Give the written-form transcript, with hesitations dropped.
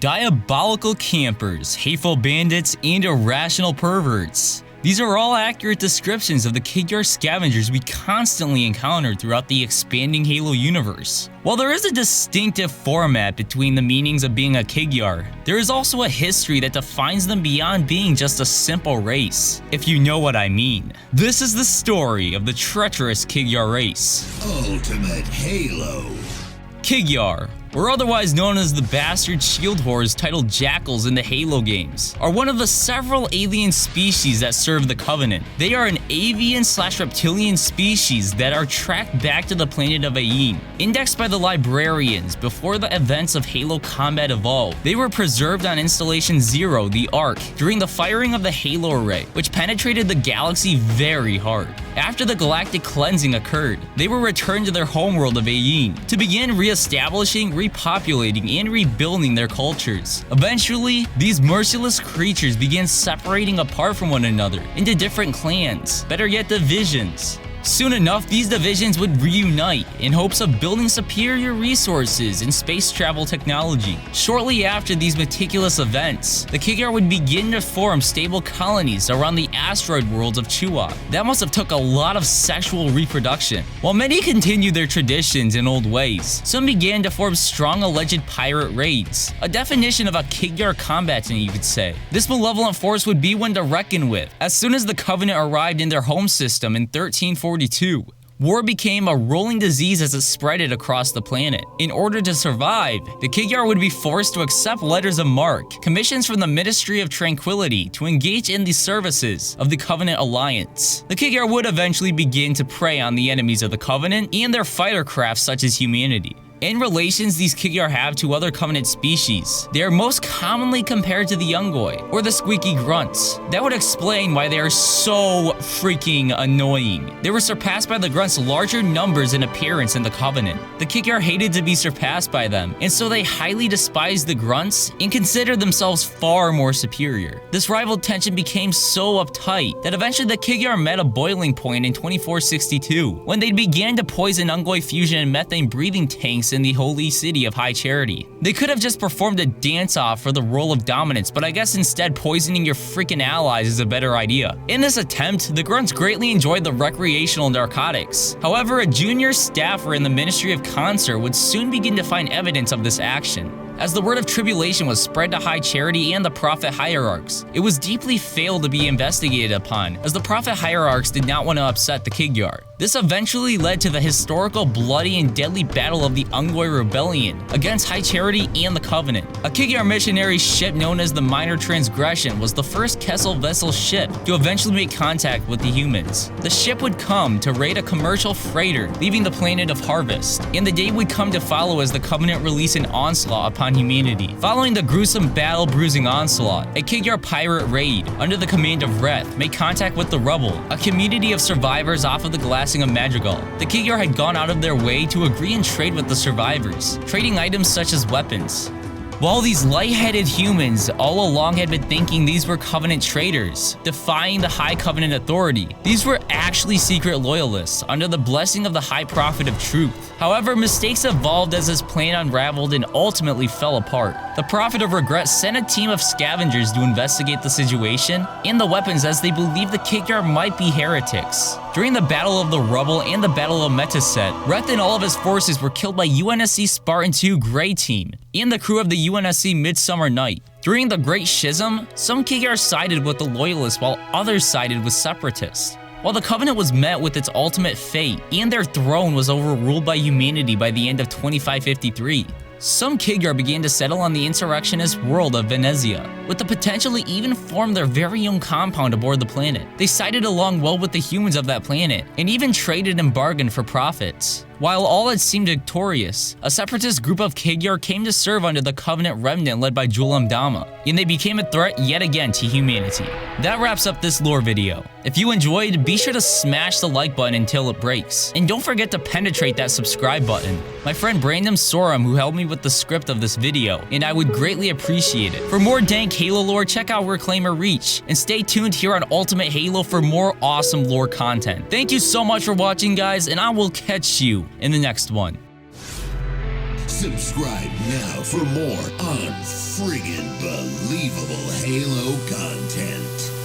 diabolical campers, hateful bandits, and irrational perverts. These are all accurate descriptions of the Kig-Yar scavengers we constantly encounter throughout the expanding Halo universe. While there is a distinctive format between the meanings of being a Kig-Yar, there is also a history that defines them beyond being just a simple race, if you know what I mean. This is the story of the treacherous Kig-Yar race. Ultimate Halo. Kig-Yar, or otherwise known as the bastard shield whores titled Jackals in the Halo games, are one of the several alien species that serve the Covenant. They are an avian/reptilian species that are tracked back to the planet of Ayin. Indexed by the librarians before the events of Halo Combat evolved, they were preserved on Installation 0, the Ark, during the firing of the Halo Array, which penetrated the galaxy very hard. After the galactic cleansing occurred, they were returned to their homeworld of Ayin to begin re-establishing, repopulating, and rebuilding their cultures. Eventually, these merciless creatures began separating apart from one another into different clans, better yet divisions. Soon enough, these divisions would reunite in hopes of building superior resources and space travel technology. Shortly after these meticulous events, the Kig-Yar would begin to form stable colonies around the asteroid worlds of Chua. That must have took a lot of sexual reproduction. While many continued their traditions and old ways, some began to form strong alleged pirate raids, a definition of a Kig-Yar combatant, you could say. This malevolent force would be one to reckon with. As soon as the Covenant arrived in their home system in 1342, war became a rolling disease as it spreaded across the planet. In order to survive, the Kig-Yar would be forced to accept letters of marque, commissions from the Ministry of Tranquility to engage in the services of the Covenant Alliance. The Kig-Yar would eventually begin to prey on the enemies of the Covenant and their fighter crafts such as humanity. In relations these Kig-Yar have to other Covenant species, they are most commonly compared to the Ungoi, or the squeaky grunts. That would explain why they are so freaking annoying. They were surpassed by the grunts' larger numbers and appearance in the Covenant. The Kig-Yar hated to be surpassed by them, and so they highly despised the grunts and considered themselves far more superior. This rival tension became so uptight that eventually the Kig-Yar met a boiling point in 2462, when they began to poison Ungoi fusion and methane breathing tanks in the holy city of High Charity. They could have just performed a dance-off for the role of dominance, but I guess instead poisoning your freaking allies is a better idea. In this attempt, the grunts greatly enjoyed the recreational narcotics. However, a junior staffer in the Ministry of Concert would soon begin to find evidence of this action. As the word of tribulation was spread to High Charity and the Prophet Hierarchs, it was deeply failed to be investigated upon, as the Prophet Hierarchs did not want to upset the Kig-Yar. This eventually led to the historical bloody and deadly battle of the Ungoi Rebellion against High Charity and the Covenant. A Kig-Yar missionary ship known as the Minor Transgression was the first Kessel vessel ship to eventually make contact with the humans. The ship would come to raid a commercial freighter leaving the planet of Harvest, and the day would come to follow as the Covenant released an onslaught upon humanity. Following the gruesome battle-bruising onslaught, a Kig-Yar pirate raid under the command of Reth made contact with the Rubble, a community of survivors off of the glassing of Madrigal. The Kig-Yar had gone out of their way to agree and trade with the survivors, trading items such as weapons. While these light-headed humans all along had been thinking these were Covenant traitors, defying the High Covenant authority, these were actually secret loyalists under the blessing of the High Prophet of Truth. However, mistakes evolved as his plan unraveled and ultimately fell apart. The Prophet of Regret sent a team of scavengers to investigate the situation and the weapons, as they believed the Kig-Yar might be heretics. During the Battle of the Rubble and the Battle of Metaset, Reth and all of his forces were killed by UNSC Spartan II Grey Team and the crew of the UNSC Midsummer Night. During the Great Schism, some Kig-Yar sided with the Loyalists while others sided with Separatists. While the Covenant was met with its ultimate fate and their throne was overruled by humanity by the end of 2553, some Kig-Yar began to settle on the insurrectionist world of Venezia, with the potential to even form their very own compound aboard the planet. They sided along well with the humans of that planet, and even traded and bargained for profits. While all had seemed victorious, a separatist group of Kig-Yar came to serve under the Covenant remnant led by Julam Dama, and they became a threat yet again to humanity. That wraps up this lore video. If you enjoyed, be sure to smash the like button until it breaks, and don't forget to penetrate that subscribe button. My friend Brandon Sorum who helped me with the script of this video, and I would greatly appreciate it. For more dank Halo lore, check out Reclaimer Reach, and stay tuned here on Ultimate Halo for more awesome lore content. Thank you so much for watching, guys, and I will catch you in the next one. Subscribe now for more unfriggin' believable Halo content.